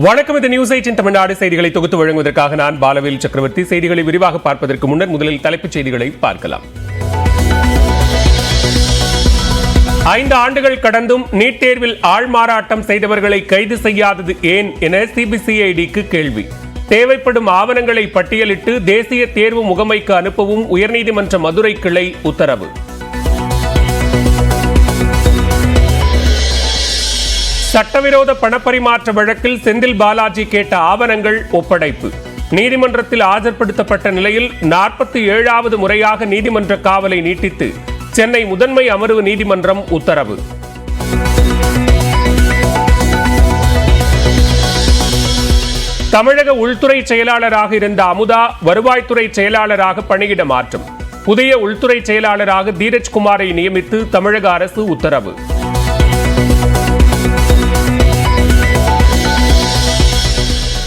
வணக்கம். இது நியூஸ் 8 தமிழ்நாடு செய்திகளை தொகுத்து வழங்குவதற்காக நான் பாலவேல் சக்கரவர்த்தி. செய்திகளை விரிவாக பார்ப்பதற்கு முன்னர் முதலில் தலைப்புச் செய்திகளை பார்க்கலாம். 5 ஆண்டுகள் கடந்தும் நீட் தேர்வில் ஆள்மாறாட்டம் செய்தவர்களை கைது செய்யாதது ஏன் என சிபிசிஐடிக்கு கேள்வி. தேவைப்படும் ஆவணங்களை பட்டியலிட்டு தேசிய தேர்வு முகமைக்கு அனுப்பவும் உயர்நீதிமன்ற மதுரை கிளை உத்தரவு. சட்டவிரோத பணப்பரிமாற்ற வழக்கில் செந்தில் பாலாஜி கேட்ட ஆவணங்கள் ஒப்படைப்பு. நீதிமன்றத்தில் ஆஜர்படுத்தப்பட்ட நிலையில் 47வது முறையாக நீதிமன்ற காவலை நீட்டித்து சென்னை முதன்மை அமர்வு நீதிமன்றம் உத்தரவு. தமிழக உள்துறை செயலாளராக இருந்த அமுதா வருவாய்த்துறை செயலாளராக பணியிட மாற்றம். புதிய உள்துறை செயலாளராக தீரஜ்குமாரை நியமித்து தமிழக அரசு உத்தரவு.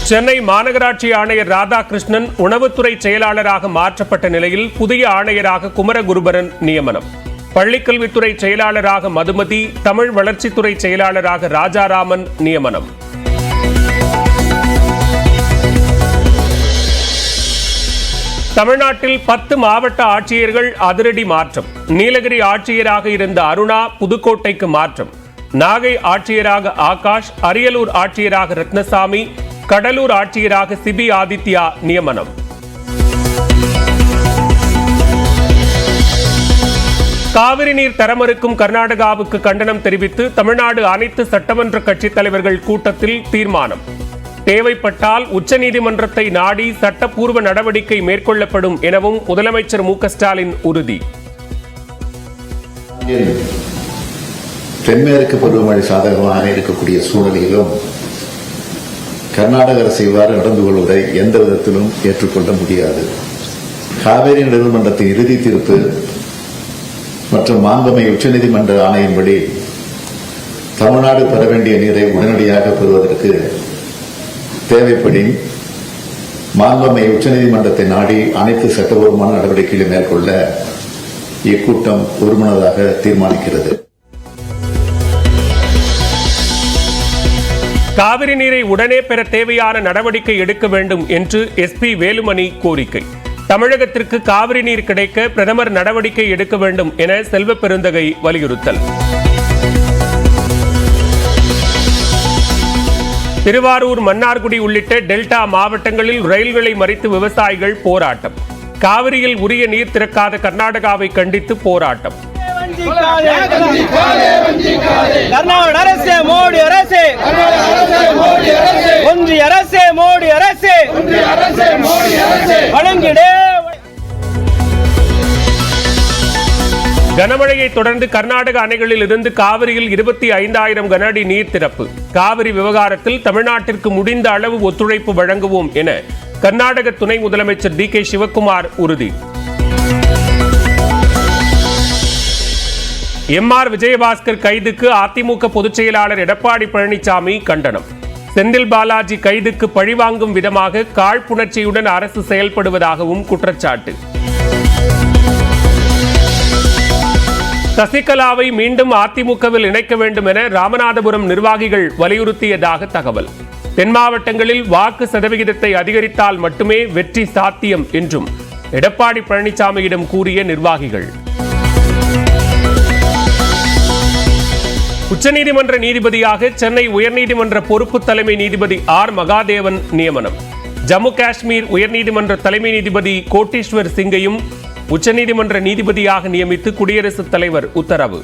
சென்னை மாநகராட்சி ஆணையர் ராதாகிருஷ்ணன் உணவுத்துறை செயலாளராக மாற்றப்பட்ட நிலையில் புதிய ஆணையராக குமரகுருபரன் நியமனம். பள்ளிக்கல்வித்துறை செயலாளராக மதுமதி, தமிழ் வளர்ச்சித்துறை செயலாளராக ராஜாராமன் நியமனம். தமிழ்நாட்டில் 10 மாவட்ட ஆட்சியர்கள் அதிரடி மாற்றம். நீலகிரி ஆட்சியராக இருந்த அருணா புதுக்கோட்டைக்கு மாற்றம். நாகை ஆட்சியராக ஆகாஷ், அரியலூர் ஆட்சியராக ரத்னசாமி, கடலூர் ஆட்சியராக சிபி ஆதித்யா நியமனம். காவிரி நீர் தரமறுக்கும் கர்நாடகாவுக்கு கண்டனம் தெரிவித்து தமிழ்நாடு அனைத்து சட்டமன்ற கட்சித் தலைவர்கள் கூட்டத்தில் தீர்மானம். தேவைப்பட்டால் உச்சநீதிமன்றத்தை நாடி சட்டப்பூர்வ நடவடிக்கை மேற்கொள்ளப்படும் எனவும் முதலமைச்சர் மு.க. ஸ்டாலின் உறுதி. தென்மேற்கு பருவமழை சாதகமாக இருக்கக்கூடிய சூழ்நிலையிலும் கர்நாடக அரசு இவ்வாறு நடந்து கொள்வதை எந்த விதத்திலும் ஏற்றுக்கொள்ள முடியாது. காவிரி நடுவர்மன்றத்தின் இறுதி தீர்ப்பு மற்றும் மாண்புமை உச்சநீதிமன்ற ஆணையின்படி தமிழ்நாடு பெற வேண்டிய நீரை உடனடியாக பெறுவதற்கு தேவைப்படி மாண்புமை உச்சநீதிமன்றத்தை நாடி அனைத்து சட்டபூர்வமான நடவடிக்கைகளை மேற்கொள்ள இக்கூட்டம் ஒருமனதாக தீர்மானிக்கிறது. காவிரி நீரை உடனே பெற தேவையான நடவடிக்கை எடுக்க வேண்டும் என்று எஸ்பி வேலுமணி கோரிக்கை. தமிழகத்திற்கு காவிரி நீர் கிடைக்க பிரதமர் நடவடிக்கை எடுக்க வேண்டும் என செல்வ பெருந்தகை வலியுறுத்தல். திருவாரூர், மன்னார்குடி உள்ளிட்ட டெல்டா மாவட்டங்களில் ரயில்களை மறித்து விவசாயிகள் போராட்டம். காவிரியில் உரிய நீர் திறக்காத கர்நாடகாவை கண்டித்து போராட்டம். கர்நாடக அரசு, மோடி அரசு, ஒன்றிய அரசு, மோடி அரசு வழங்கிடு. கனமழையை தொடர்ந்து கர்நாடக அணைகளில் இருந்து காவிரியில் 25,000 கன அடி நீர் திறப்பு. காவிரி விவகாரத்தில் தமிழ்நாட்டிற்கு முடிந்த அளவு ஒத்துழைப்பு வழங்குவோம் என கர்நாடக துணை முதலமைச்சர் டி.கே. சிவக்குமார் உறுதி. எம்.ஆர். விஜயபாஸ்கர் கைதுக்கு அதிமுக பொதுச் செயலாளர் எடப்பாடி பழனிசாமி கண்டனம். செந்தில் பாலாஜி கைதுக்கு பழிவாங்கும் விதமாக காழ்ப்புணர்ச்சியுடன் அரசு செயல்படுவதாகவும் குற்றச்சாட்டு. சசிகலாவை மீண்டும் அதிமுகவில் இணைக்க வேண்டும் என ராமநாதபுரம் நிர்வாகிகள் வலியுறுத்தியதாக தகவல். தென் மாவட்டங்களில் வாக்கு சதவிகிதத்தை அதிகரித்தால் மட்டுமே வெற்றி சாத்தியம் என்றும் எடப்பாடி பழனிசாமியிடம் கூறிய நிர்வாகிகள். உச்சநீதிமன்ற நீதிபதியாக சென்னை உயர்நீதிமன்ற பொறுப்பு தலைமை நீதிபதி ஆர். மகாதேவன் நியமனம். ஜம்மு காஷ்மீர் உயர்நீதிமன்ற தலைமை நீதிபதி கோட்டீஸ்வர் சிங்கையும் உச்சநீதிமன்ற நீதிபதியாக நியமித்து குடியரசுத் தலைவர் உத்தரவு.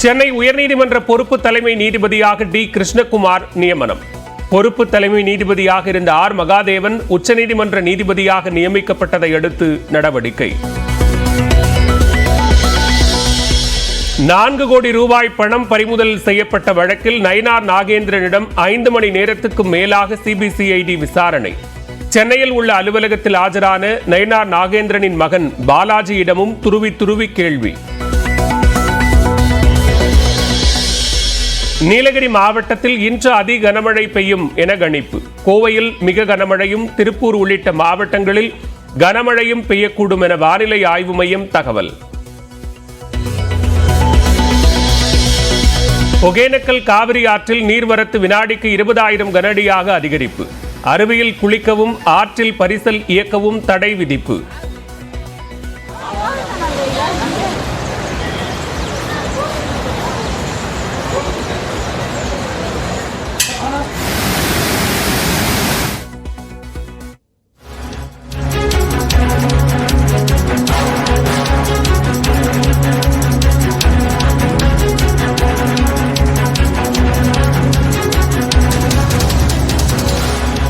சென்னை உயர்நீதிமன்ற பொறுப்பு தலைமை நீதிபதியாக டி. கிருஷ்ணகுமார் நியமனம். பொறுப்பு தலைமை நீதிபதியாக இருந்த ஆர். மகாதேவன் உச்சநீதிமன்ற நீதிபதியாக நியமிக்கப்பட்டதை அடுத்து நடவடிக்கை. 4 கோடி ரூபாய் பணம் பறிமுதல் செய்யப்பட்ட வழக்கில் நயினார் நாகேந்திரனிடம் 5 மணி நேரத்துக்கு மேலாக சிபிசிஐடி விசாரணை. சென்னையில் உள்ள அலுவலகத்தில் ஆஜரான நயினார் நாகேந்திரனின் மகன் பாலாஜியிடமும் துருவி கேள்வி. நீலகிரி மாவட்டத்தில் இன்று அதி கனமழை பெய்யும் என கணிப்பு. கோவையில் மிக கனமழையும், திருப்பூர் உள்ளிட்ட மாவட்டங்களில் கனமழையும் பெய்யக்கூடும் என வானிலை ஆய்வு மையம் தகவல். ஒகேனக்கல் காவிரி ஆற்றில் நீர்வரத்து வினாடிக்கு 20,000 கனஅடியாக அதிகரிப்பு. அருவியில் குளிக்கவும் ஆற்றில் பரிசல் இயக்கவும் தடை விதிப்பு.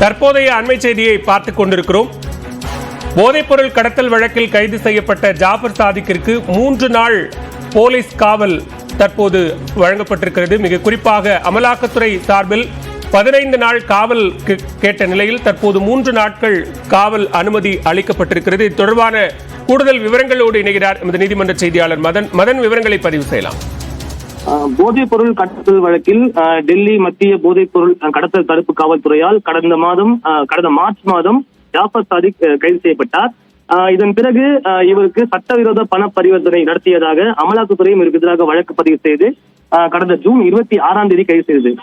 தற்போதைய அண்மை செய்தியை பார்த்துக் கொண்டிருக்கிறோம். போதைப்பொருள் கடத்தல் வழக்கில் கைது செய்யப்பட்ட ஜாஃபர் சாதிக்கிற்கு 3 நாள் போலீஸ் காவல் தற்போது வழங்கப்பட்டிருக்கிறது. மிக குறிப்பாக அமலாக்கத்துறை சார்பில் 15 நாள் காவல் கேட்ட நிலையில் தற்போது 3 நாட்கள் காவல் அனுமதி அளிக்கப்பட்டிருக்கிறது. இது தொடர்பான கூடுதல் விவரங்களோடு இணைகிறார் எமது நீதிமன்ற செய்தியாளர் மதன். விவரங்களை பதிவு செய்யலாம். போதைப் பொருள் கடத்தல் வழக்கில் டெல்லி மத்திய போதைப் பொருள் கடத்தல் தடுப்பு காவல்துறையால் கடந்த மார்ச் மாதம் ஜாஃபர் சாதிக் கைது செய்யப்பட்டார். இதன் பிறகு இவருக்கு சட்டவிரோத பண பரிவர்த்தனை நடத்தியதாக அமலாக்கத்துறையும் இவருக்கு எதிராக வழக்கு பதிவு செய்து கடந்த ஜூன் 26ஆம் தேதி கைது செய்தது.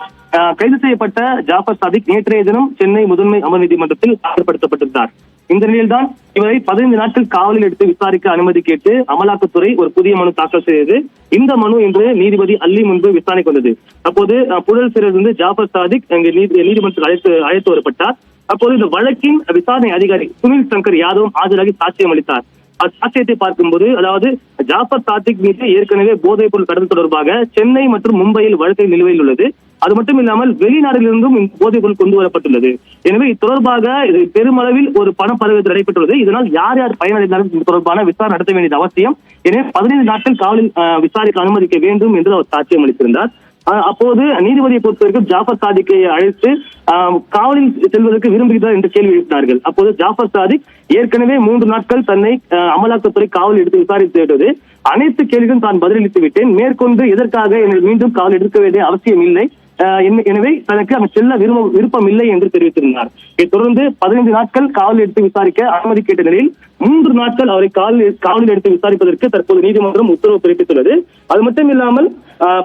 கைது செய்யப்பட்ட ஜாஃபர் சாதிக் நேற்றைய தினம் சென்னை முதன்மை அமர் நீதிமன்றத்தில் ஆஜர்படுத்தப்பட்டிருந்தார். இந்த நிலையில்தான் இவரை 15 நாட்கள் காவலில் எடுத்து விசாரிக்க அனுமதி கேட்டு அமலாக்கத்துறை ஒரு புதிய மனு தாக்கல் செய்தது. இந்த மனு இன்று நீதிபதி அல்லி முன்பு விசாரணைக்கு வந்தது. அப்போது புழல் சிறையிலிருந்து ஜாஃபர் சாதிக் நீதிமன்றத்தில் அழைத்து வரப்பட்டார். அப்போது இந்த வழக்கின் விசாரணை அதிகாரி சுனில் சங்கர் யாதவ் ஆஜராகி சாட்சியம் அளித்தார். சாட்சியத்தை பார்க்கும்போது, அதாவது ஜாஃபர் சாதிக் மீது ஏற்கனவே போதைப் பொருள் கடத்தல் தொடர்பாக சென்னை மற்றும் மும்பையில் வழக்கு நிலுவையில் உள்ளது. அது மட்டும் இல்லாமல் வெளிநாடுகளிலிருந்தும் இந்த போதைப் பொருள் கொண்டு வரப்பட்டுள்ளது. எனவே இத்தொடர்பாக பெருமளவில் ஒரு பண பரிவர்த்தனை நடைபெற்றுள்ளது. இதனால் யார் யார் பயனடைந்தாலும் இது தொடர்பான விசாரணை நடத்த வேண்டியது அவசியம். எனவே 15 நாட்கள் காவலில் விசாரிக்க அனுமதிக்க வேண்டும் என்று அவர் சாட்சியம் அளித்திருந்தார். அப்போது நீதிபதியை பொறுத்தவரைக்கும் ஜாஃபர் சாதிக்கை அழைத்து காவலில் செல்வதற்கு விரும்புகிறார் என்று கேள்வி எழுப்பினார்கள். அப்போது ஜாஃபர் சாதிக் ஏற்கனவே 3 நாட்கள் தன்னை அமலாக்கத்துறை காவல் எடுத்து விசாரித்து விட்டது. அனைத்து கேள்விகளும் தான் பதிலளித்து விட்டேன். மேற்கொண்டு எதற்காக என்னை மீண்டும் காவல் எடுக்க வேண்டிய அவசியம் இல்லை. எனவே தனக்கு அங்கு செல்ல விருப்பம் இல்லை என்று தெரிவித்திருந்தார். இதைத் தொடர்ந்து 15 நாட்கள் காவல் எடுத்து விசாரிக்க அனுமதி கேட்ட நிலையில் 3 நாட்கள் அவரை காவலில் எடுத்து விசாரிப்பதற்கு தற்போது நீதிமன்றம் உத்தரவு பிறப்பித்துள்ளது. அது மட்டும் இல்லாமல்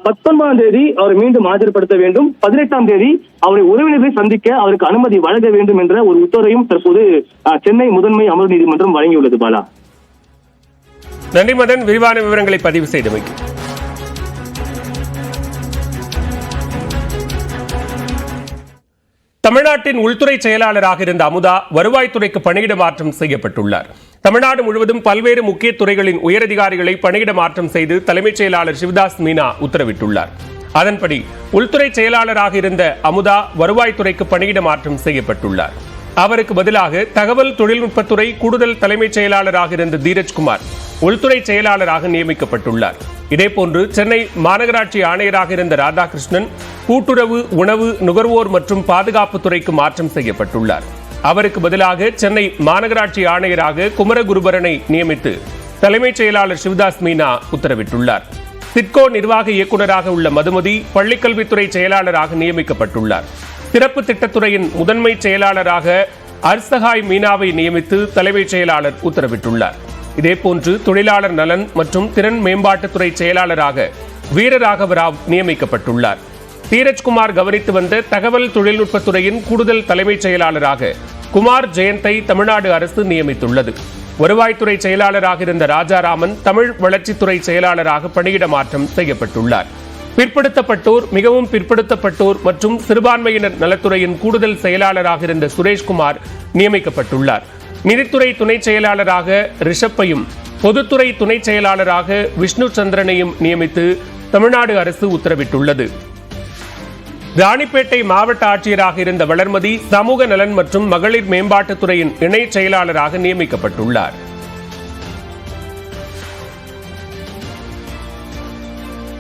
19ஆம் தேதி அவரை மீண்டும் ஆஜர்படுத்த வேண்டும். 18ஆம் தேதி அவரை உறவினர்களை சந்திக்க அவருக்கு அனுமதி வழங்க வேண்டும் என்ற ஒரு உத்தரவையும் தற்போது சென்னை முதன்மை அமர்வு நீதிமன்றம் வழங்கியுள்ளது. பாலா, நன்றி மதன், விரிவான விவரங்களை பதிவு செய்தமைக்கு. தமிழ்நாட்டின் உள்துறை செயலாளராக இருந்த அமுதா வருவாய்த்துறைக்கு பணியிட மாற்றம் செய்யப்பட்டுள்ளார். தமிழ்நாடு முழுவதும் பல்வேறு முக்கிய துறைகளின் உயரதிகாரிகளை பணியிட மாற்றம் செய்து தலைமைச் செயலாளர் சிவதாஸ் மீனா உத்தரவிட்டுள்ளார். அதன்படி உள்துறை செயலாளராக இருந்த அமுதா வருவாய்த்துறைக்கு பணியிட மாற்றம் செய்யப்பட்டுள்ளார். அவருக்கு பதிலாக தகவல் தொழில்நுட்பத்துறை கூடுதல் தலைமைச் செயலாளராக இருந்த தீரஜ்குமார் உள்துறை செயலாளராக நியமிக்கப்பட்டுள்ளார். இதேபோன்று சென்னை மாநகராட்சி ஆணையராக இருந்த ராதாகிருஷ்ணன் கூட்டுறவு, உணவு, நுகர்வோர் மற்றும் பாதுகாப்பு துறைக்கு மாற்றம் செய்யப்பட்டுள்ளார். அவருக்கு பதிலாக சென்னை மாநகராட்சி ஆணையராக குமரகுருபரனை நியமித்து தலைமைச் செயலாளர் சிவதாஸ் மீனா உத்தரவிட்டுள்ளார். சிட்கோ நிர்வாக இயக்குநராக உள்ள மதுமதி பள்ளிக்கல்வித்துறை செயலாளராக நியமிக்கப்பட்டுள்ளார். சிறப்பு திட்டத்துறையின் முதன்மை செயலாளராக அர்சகாய் மீனாவை நியமித்து தலைமைச் செயலாளர் உத்தரவிட்டுள்ளார். இதேபோன்று தொழிலாளர் நலன் மற்றும் திறன் மேம்பாட்டுத்துறை செயலாளராக வீரராகவராவ் நியமிக்கப்பட்டுள்ளார். தீரஜ்குமார் கவனித்து வந்த தகவல் தொழில்நுட்பத்துறையின் கூடுதல் தலைமைச் செயலாளராக குமார் ஜெயந்தை தமிழ்நாடு அரசு நியமித்துள்ளது. வருவாய்த்துறை செயலாளராக இருந்த ராஜாராமன் தமிழ் வளர்ச்சித்துறை செயலாளராக பணியிட மாற்றம் செய்யப்பட்டுள்ளார். பிற்படுத்தப்பட்டோர், மிகவும் பிற்படுத்தப்பட்டோர் மற்றும் சிறுபான்மையினர் நலத்துறையின் கூடுதல் செயலாளராக இருந்த சுரேஷ்குமார் நியமிக்கப்பட்டுள்ளார். நிதித்துறை துணை செயலாளராக ரிஷப்பையும் பொதுத்துறை துணை செயலாளராக விஷ்ணு சந்திரனையும் நியமித்து தமிழ்நாடு அரசு உத்தரவிட்டுள்ளது. ராணிப்பேட்டை மாவட்ட ஆட்சியராக இருந்த வளர்மதி சமூக நலன் மற்றும் மகளிர் மேம்பாட்டுத்துறையின் இணை செயலாளராக நியமிக்கப்பட்டுள்ளார்.